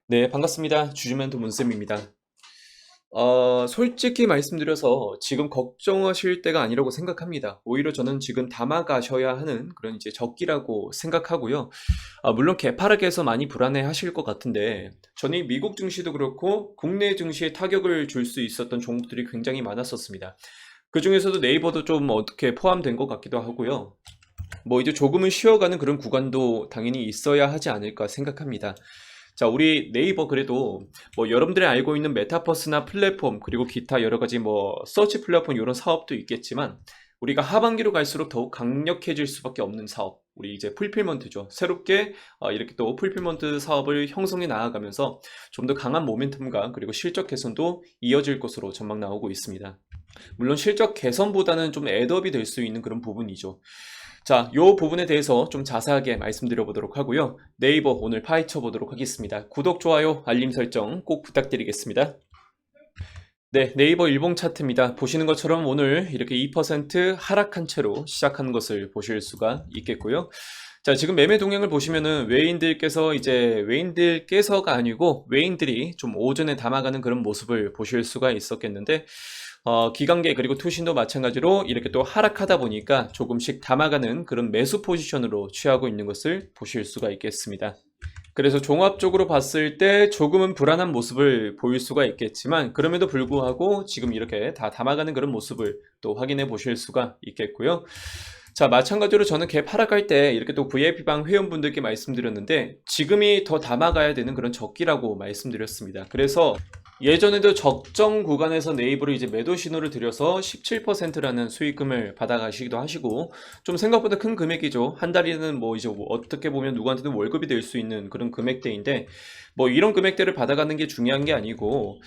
네, 반갑습니다. 주주멘토 문쌤입니다. 솔직히 말씀드려서 지금 걱정하실 때가 아니라고 생각합니다. 오히려 저는 지금 담아가셔야 하는 그런 이제 적기라고 생각하고요. 물론 개파락에서 많이 불안해 하실 것 같은데, 저는 이 미국 증시도 그렇고 국내 증시에 타격을 줄 수 있었던 종목들이 굉장히 많았었습니다. 그 중에서도 네이버도 좀 어떻게 포함된 것 같기도 하고요. 뭐 이제 조금은 쉬어가는 그런 구간도 당연히 있어야 하지 않을까 생각합니다. 자, 우리 네이버 그래도 뭐 여러분들이 알고 있는 메타버스나 플랫폼 그리고 기타 여러 가지 뭐 서치 플랫폼 이런 사업도 있겠지만 우리가 하반기로 갈수록 더욱 강력해질 수밖에 없는 사업. 우리 이제 풀필먼트죠. 새롭게 이렇게 또 풀필먼트 사업을 형성해 나아가면서 좀 더 강한 모멘텀과 그리고 실적 개선도 이어질 것으로 전망 나오고 있습니다. 물론 실적 개선보다는 좀 애드업이 될 수 있는 그런 부분이죠. 자, 요 부분에 대해서 좀 자세하게 말씀드려 보도록 하고요. 네이버 오늘 파헤쳐 보도록 하겠습니다. 구독, 좋아요, 알림 설정 꼭 부탁드리겠습니다. 네, 네이버 일봉 차트입니다. 보시는 것처럼 오늘 이렇게 2% 하락한 채로 시작한 것을 보실 수가 있겠고요. 자, 지금 매매 동향을 보시면은 외인들께서가 아니고 외인들이 좀 오전에 담아가는 그런 모습을 보실 수가 있었겠는데, 기관계 그리고 투신도 마찬가지로 이렇게 또 하락하다 보니까 조금씩 담아가는 그런 매수 포지션으로 취하고 있는 것을 보실 수가 있겠습니다. 그래서 종합적으로 봤을 때 조금은 불안한 모습을 보일 수가 있겠지만 그럼에도 불구하고 지금 이렇게 다 담아가는 그런 모습을 또 확인해 보실 수가 있겠고요. 자, 마찬가지로 저는 갭 하락할 때 이렇게 또 VIP방 회원분들께 말씀드렸는데 지금이 더 담아가야 되는 그런 적기라고 말씀드렸습니다. 그래서 예전에도 적정 구간에서 네이버를 이제 매도 신호를 드려서 17%라는 수익금을 받아가시기도 하시고 좀 생각보다 큰 금액이죠. 한 달이는 뭐 이제 어떻게 보면 누구한테든 월급이 될 수 있는 그런 금액대인데 뭐 이런 금액대를 받아가는 게 중요한 게 아니고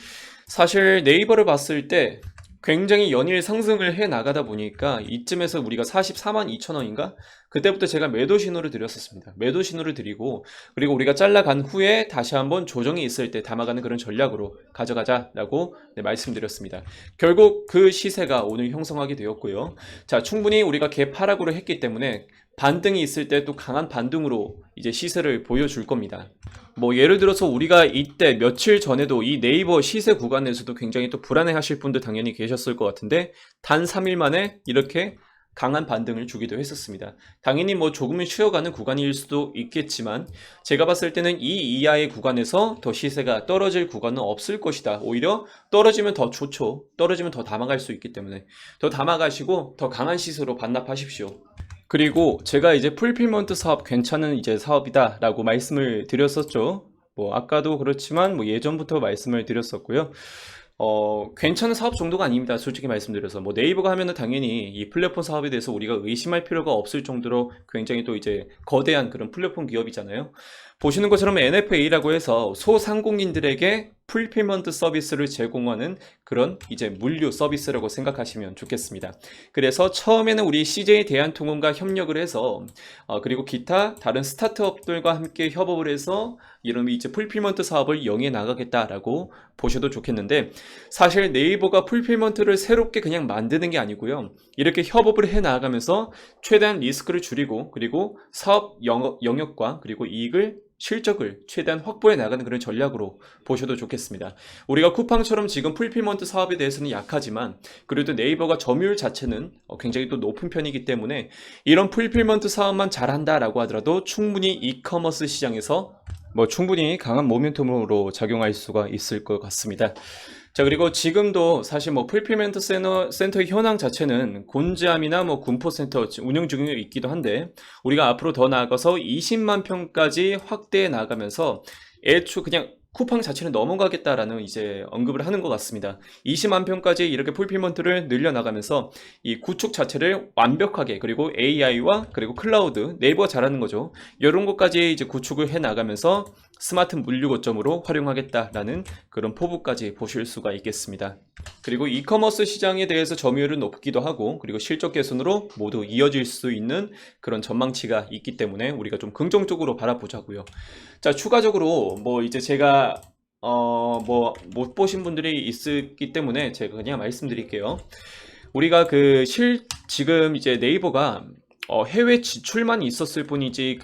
사실 네이버를 봤을 때 굉장히 연일 상승을 해 나가다 보니까 이쯤에서 우리가 44만 2천 원인가? 그때부터 제가 매도 신호를 드렸었습니다. 매도 신호를 드리고 그리고 우리가 잘라간 후에 다시 한번 조정이 있을 때 담아가는 그런 전략으로 가져가자라고 말씀드렸습니다. 결국 그 시세가 오늘 형성하게 되었고요. 자, 충분히 우리가 갭 하락으로 했기 때문에 반등이 있을 때 또 강한 반등으로 이제 시세를 보여줄 겁니다. 뭐 예를 들어서 우리가 이때 며칠 전에도 이 네이버 시세 구간에서도 굉장히 또 불안해 하실 분들 당연히 계셨을 것 같은데 단 3일 만에 이렇게 강한 반등을 주기도 했었습니다. 당연히 뭐 조금은 쉬어가는 구간일 수도 있겠지만 제가 봤을 때는 이 이하의 구간에서 더 시세가 떨어질 구간은 없을 것이다. 오히려 떨어지면 더 좋죠. 떨어지면 더 담아갈 수 있기 때문에 더 담아가시고 더 강한 시세로 반납하십시오. 그리고 제가 이제 풀필먼트 사업 괜찮은 이제 사업이다라고 말씀을 드렸었죠. 뭐 아까도 그렇지만 뭐 예전부터 말씀을 드렸었고요. 괜찮은 사업 정도가 아닙니다. 솔직히 말씀드려서. 뭐 네이버가 하면은 당연히 이 플랫폼 사업에 대해서 우리가 의심할 필요가 없을 정도로 굉장히 또 이제 거대한 그런 플랫폼 기업이잖아요. 보시는 것처럼 NFA라고 해서 소상공인들에게 풀필먼트 서비스를 제공하는 그런 이제 물류 서비스라고 생각하시면 좋겠습니다. 그래서 처음에는 우리 CJ 대한통운과 협력을 해서 그리고 기타 다른 스타트업들과 함께 협업을 해서 이런 이제 풀필먼트 사업을 영위해 나가겠다라고 보셔도 좋겠는데 사실 네이버가 풀필먼트를 새롭게 그냥 만드는 게 아니고요. 이렇게 협업을 해 나가면서 최대한 리스크를 줄이고 그리고 사업 영역과 그리고 이익을 실적을 최대한 확보해 나가는 그런 전략으로 보셔도 좋겠습니다. 우리가 쿠팡처럼 지금 풀필먼트 사업에 대해서는 약하지만 그래도 네이버가 점유율 자체는 굉장히 또 높은 편이기 때문에 이런 풀필먼트 사업만 잘한다라고 하더라도 충분히 이커머스 시장에서 뭐 충분히 강한 모멘텀으로 작용할 수가 있을 것 같습니다. 자, 그리고 지금도 사실 뭐 풀필먼트 센터의 현황 자체는 곤지암이나 뭐 군포센터 운영 중에 있기도 한데 우리가 앞으로 더 나아가서 20만 평까지 확대해 나가면서 애초 그냥 쿠팡 자체는 넘어가겠다라는 이제 언급을 하는 것 같습니다. 20만 평까지 이렇게 풀필먼트를 늘려나가면서 이 구축 자체를 완벽하게 그리고 AI와 그리고 클라우드 네이버가 잘하는 거죠. 이런 것까지 이제 구축을 해 나가면서 스마트 물류 거점으로 활용하겠다라는 그런 포부까지 보실 수가 있겠습니다. 그리고 이커머스 시장에 대해서 점유율은 높기도 하고 그리고 실적 개선으로 모두 이어질 수 있는 그런 전망치가 있기 때문에 우리가 좀 긍정적으로 바라보자고요. 자, 추가적으로 뭐 이제 제가 뭐 못 보신 분들이 있기 때문에 제가 그냥 말씀드릴게요. 우리가 지금 이제 네이버가 해외 지출만 있었을 뿐이지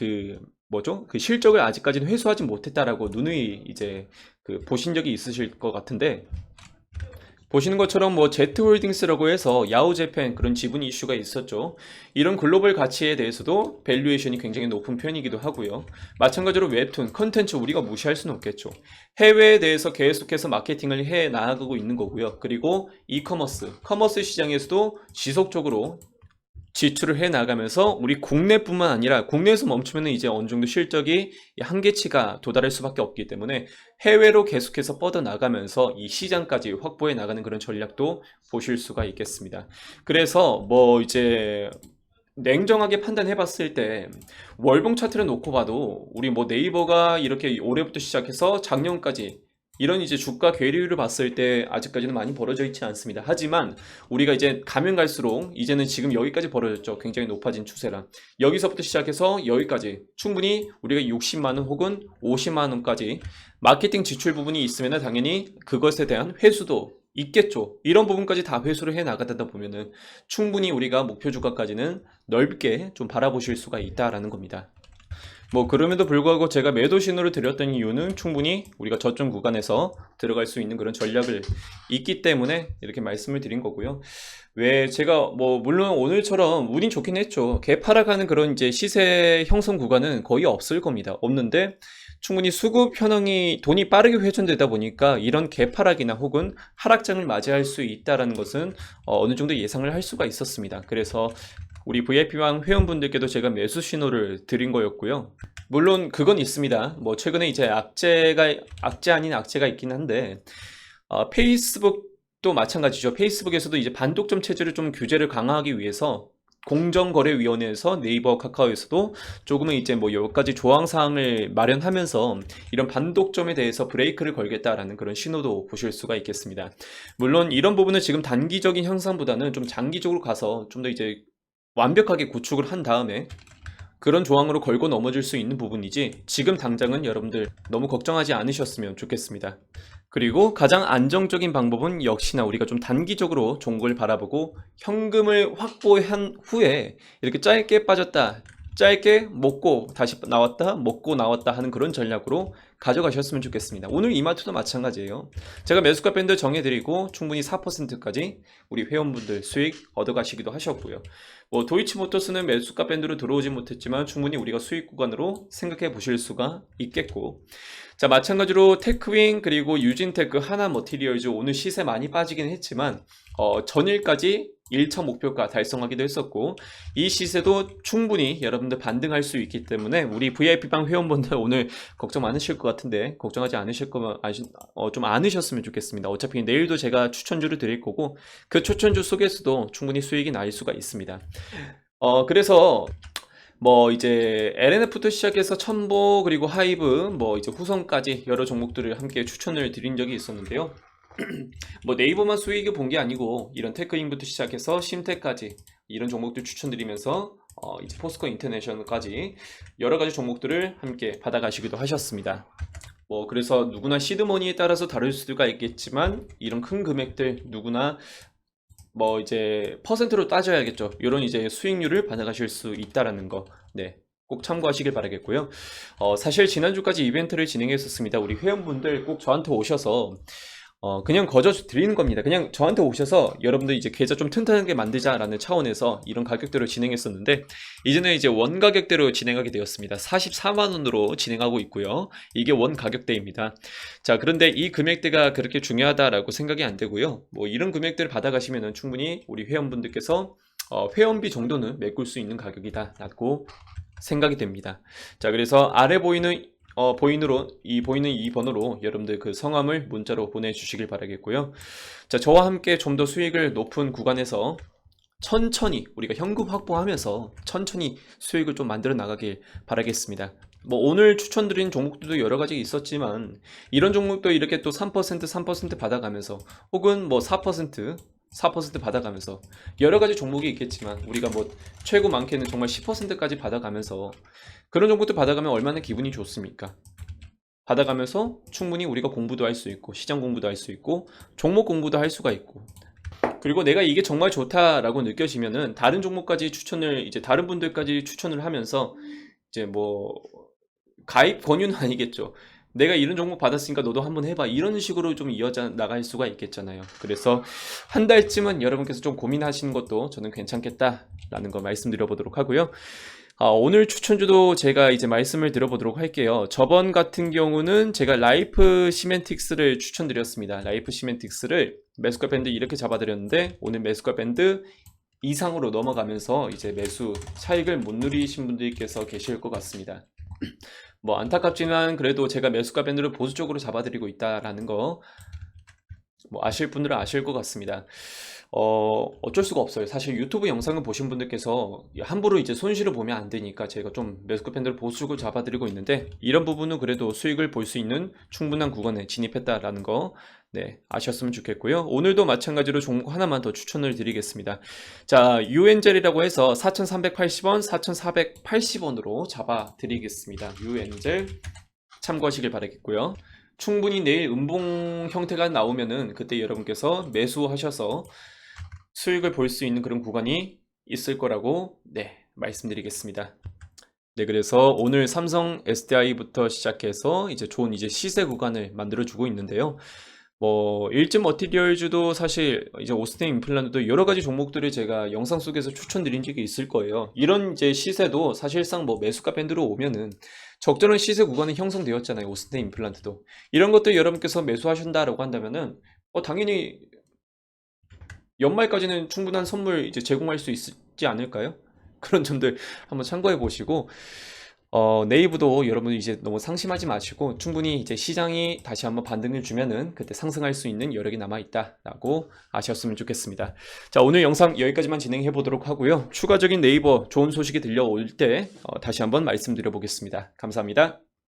뭐죠? 그 실적을 아직까지는 회수하지 못했다라고 누누이 이제 그 보신 적이 있으실 것 같은데, 보시는 것처럼 뭐 Z홀딩스라고 해서 야후재팬 그런 지분 이슈가 있었죠. 이런 글로벌 가치에 대해서도 밸류에이션이 굉장히 높은 편이기도 하고요. 마찬가지로 웹툰, 컨텐츠 우리가 무시할 수는 없겠죠. 해외에 대해서 계속해서 마케팅을 해 나가고 있는 거고요. 그리고 이커머스, 커머스 시장에서도 지속적으로 지출을 해 나가면서 우리 국내뿐만 아니라 국내에서 멈추면 이제 어느 정도 실적이 한계치가 도달할 수밖에 없기 때문에 해외로 계속해서 뻗어 나가면서 이 시장까지 확보해 나가는 그런 전략도 보실 수가 있겠습니다. 그래서 뭐 이제 냉정하게 판단해 봤을 때 월봉 차트를 놓고 봐도 우리 뭐 네이버가 이렇게 올해부터 시작해서 작년까지 이런 이제 주가 괴리율을 봤을 때 아직까지는 많이 벌어져 있지 않습니다. 하지만 우리가 이제 가면 갈수록 이제는 지금 여기까지 벌어졌죠. 굉장히 높아진 추세라. 여기서부터 시작해서 여기까지 충분히 우리가 60만 원 혹은 50만 원까지 마케팅 지출 부분이 있으면 당연히 그것에 대한 회수도 있겠죠. 이런 부분까지 다 회수를 해 나가다 보면은 충분히 우리가 목표 주가까지는 넓게 좀 바라보실 수가 있다라는 겁니다. 뭐 그럼에도 불구하고 제가 매도 신호를 드렸던 이유는 충분히 우리가 저점 구간에서 들어갈 수 있는 그런 전략을 있기 때문에 이렇게 말씀을 드린 거고요. 왜 제가 뭐 물론 오늘처럼 운이 좋긴 했죠. 개파락하는 그런 이제 시세 형성 구간은 거의 없을 겁니다. 없는데 충분히 수급 현황이 돈이 빠르게 회전되다 보니까 이런 개파락이나 혹은 하락장을 맞이할 수 있다라는 것은 어느 정도 예상을 할 수가 있었습니다. 그래서 우리 VIP방 회원분들께도 제가 매수 신호를 드린 거였고요. 물론 그건 있습니다. 뭐 최근에 이제 악재 아닌 악재가 있긴 한데 페이스북도 마찬가지죠. 페이스북에서도 이제 반독점 체제를 좀 규제를 강화하기 위해서 공정거래위원회에서 네이버 카카오에서도 조금은 이제 뭐 여러 가지 조항 사항을 마련하면서 이런 반독점에 대해서 브레이크를 걸겠다라는 그런 신호도 보실 수가 있겠습니다. 물론 이런 부분은 지금 단기적인 현상보다는 좀 장기적으로 가서 좀 더 이제 완벽하게 구축을 한 다음에 그런 조항으로 걸고 넘어질 수 있는 부분이지 지금 당장은 여러분들 너무 걱정하지 않으셨으면 좋겠습니다. 그리고 가장 안정적인 방법은 역시나 우리가 좀 단기적으로 종목을 바라보고 현금을 확보한 후에 이렇게 짧게 빠졌다, 짧게 먹고 다시 나왔다, 먹고 나왔다 하는 그런 전략으로 가져가셨으면 좋겠습니다. 오늘 이마트도 마찬가지예요. 제가 매수가 밴드 정해드리고 충분히 4%까지 우리 회원분들 수익 얻어가시기도 하셨고요. 뭐 도이치모터스는 매수가 밴드로 들어오지 못했지만 충분히 우리가 수익 구간으로 생각해 보실 수가 있겠고, 자 마찬가지로 테크윙 그리고 유진테크 하나머티리얼즈 오늘 시세 많이 빠지긴 했지만 전일까지 1차 목표가 달성하기도 했었고 이 시세도 충분히 여러분들 반등할 수 있기 때문에 우리 VIP방 회원분들 오늘 걱정 많으실 것 같은데 걱정하지 않으실 거면 좀 않으셨으면 좋겠습니다. 어차피 내일도 제가 추천주를 드릴 거고 그 추천주 속에서도 충분히 수익이 날 수가 있습니다. 그래서 뭐 이제 LNF부터 시작해서 첨보 그리고 하이브 뭐 이제 후성까지 여러 종목들을 함께 추천을 드린 적이 있었는데요. 뭐 네이버만 수익을 본 게 아니고 이런 테크인부터 시작해서 심테까지 이런 종목들 추천드리면서 이제 포스코 인터내셔널까지 여러 가지 종목들을 함께 받아가시기도 하셨습니다. 뭐 그래서 누구나 시드머니에 따라서 다를 수가 있겠지만 이런 큰 금액들 누구나 뭐 이제 퍼센트로 따져야겠죠. 이런 이제 수익률을 받아가실 수 있다라는 거, 네, 꼭 참고하시길 바라겠고요. 사실 지난주까지 이벤트를 진행했었습니다. 우리 회원분들 꼭 저한테 오셔서 그냥 거저 드리는 겁니다. 그냥 저한테 오셔서 여러분들 이제 계좌 좀 튼튼하게 만들자라는 차원에서 이런 가격대로 진행했었는데 이제는 이제 원 가격대로 진행하게 되었습니다. 44만원으로 진행하고 있고요. 이게 원 가격대입니다. 자, 그런데 이 금액대가 그렇게 중요하다라고 생각이 안 되고요. 뭐 이런 금액대를 받아가시면은 충분히 우리 회원분들께서 회원비 정도는 메꿀 수 있는 가격이다 라고 생각이 됩니다. 자, 그래서 아래 보이는 보이는 이 번호로 여러분들 그 성함을 문자로 보내주시길 바라겠고요. 자, 저와 함께 좀 더 수익을 높은 구간에서 천천히 우리가 현금 확보하면서 천천히 수익을 좀 만들어 나가길 바라겠습니다. 뭐 오늘 추천드린 종목들도 여러 가지 있었지만 이런 종목도 이렇게 또 3% 받아가면서 혹은 뭐 4% 받아가면서 여러 가지 종목이 있겠지만 우리가 뭐 최고 많게는 정말 10%까지 받아가면서 그런 종목들 받아가면 얼마나 기분이 좋습니까? 받아가면서 충분히 우리가 공부도 할 수 있고 시장 공부도 할 수 있고 종목 공부도 할 수가 있고 그리고 내가 이게 정말 좋다라고 느껴지면은 다른 종목까지 추천을 이제 다른 분들까지 추천을 하면서 이제 뭐 가입 권유는 아니겠죠. 내가 이런 종목 받았으니까 너도 한번 해봐. 이런 식으로 좀 이어져 나갈 수가 있겠잖아요. 그래서 한 달쯤은 여러분께서 좀 고민하시는 것도 저는 괜찮겠다라는 거 말씀드려 보도록 하고요. 오늘 추천주도 제가 이제 말씀을 드려보도록 할게요. 저번 같은 경우는 제가 라이프 시멘틱스를 추천드렸습니다. 라이프 시멘틱스를 매수가 밴드 이렇게 잡아드렸는데 오늘 매수가 밴드 이상으로 넘어가면서 이제 매수 차익을 못 누리신 분들께서 계실 것 같습니다. 뭐 안타깝지만 그래도 제가 매수가 밴드를 보수적으로 잡아드리고 있다라는 거 뭐 아실 분들은 아실 것 같습니다. 어쩔 수가 없어요. 사실 유튜브 영상을 보신 분들께서 함부로 이제 손실을 보면 안 되니까 제가 좀 매수가 밴드를 보수적으로 잡아드리고 있는데 이런 부분은 그래도 수익을 볼 수 있는 충분한 구간에 진입했다라는 거 네, 아셨으면 좋겠고요. 오늘도 마찬가지로 종목 하나만 더 추천을 드리겠습니다. 자, 유엔젤이라고 해서 4,380원, 4,480원으로 잡아드리겠습니다. 유엔젤 참고하시길 바라겠고요. 충분히 내일 음봉 형태가 나오면은 그때 여러분께서 매수하셔서 수익을 볼 수 있는 그런 구간이 있을 거라고 네, 말씀드리겠습니다. 네, 그래서 오늘 삼성 SDI부터 시작해서 이제 좋은 이제 시세 구간을 만들어 주고 있는데요. 뭐 일진 머티리얼즈도 사실 이제 오스템 임플란트도 여러 가지 종목들을 제가 영상 속에서 추천드린 적이 있을 거예요. 이런 이제 시세도 사실상 뭐 매수가 밴드로 오면은 적절한 시세 구간이 형성되었잖아요. 오스템 임플란트도 이런 것들 여러분께서 매수하신다라고 한다면은 당연히 연말까지는 충분한 선물 이제 제공할 수 있지 않을까요? 그런 점들 한번 참고해 보시고 네이버도 여러분 이제 너무 상심하지 마시고 충분히 이제 시장이 다시 한번 반등을 주면은 그때 상승할 수 있는 여력이 남아 있다라고 아셨으면 좋겠습니다. 자, 오늘 영상 여기까지만 진행해 보도록 하고요. 추가적인 네이버 좋은 소식이 들려올 때 다시 한번 말씀드려 보겠습니다. 감사합니다.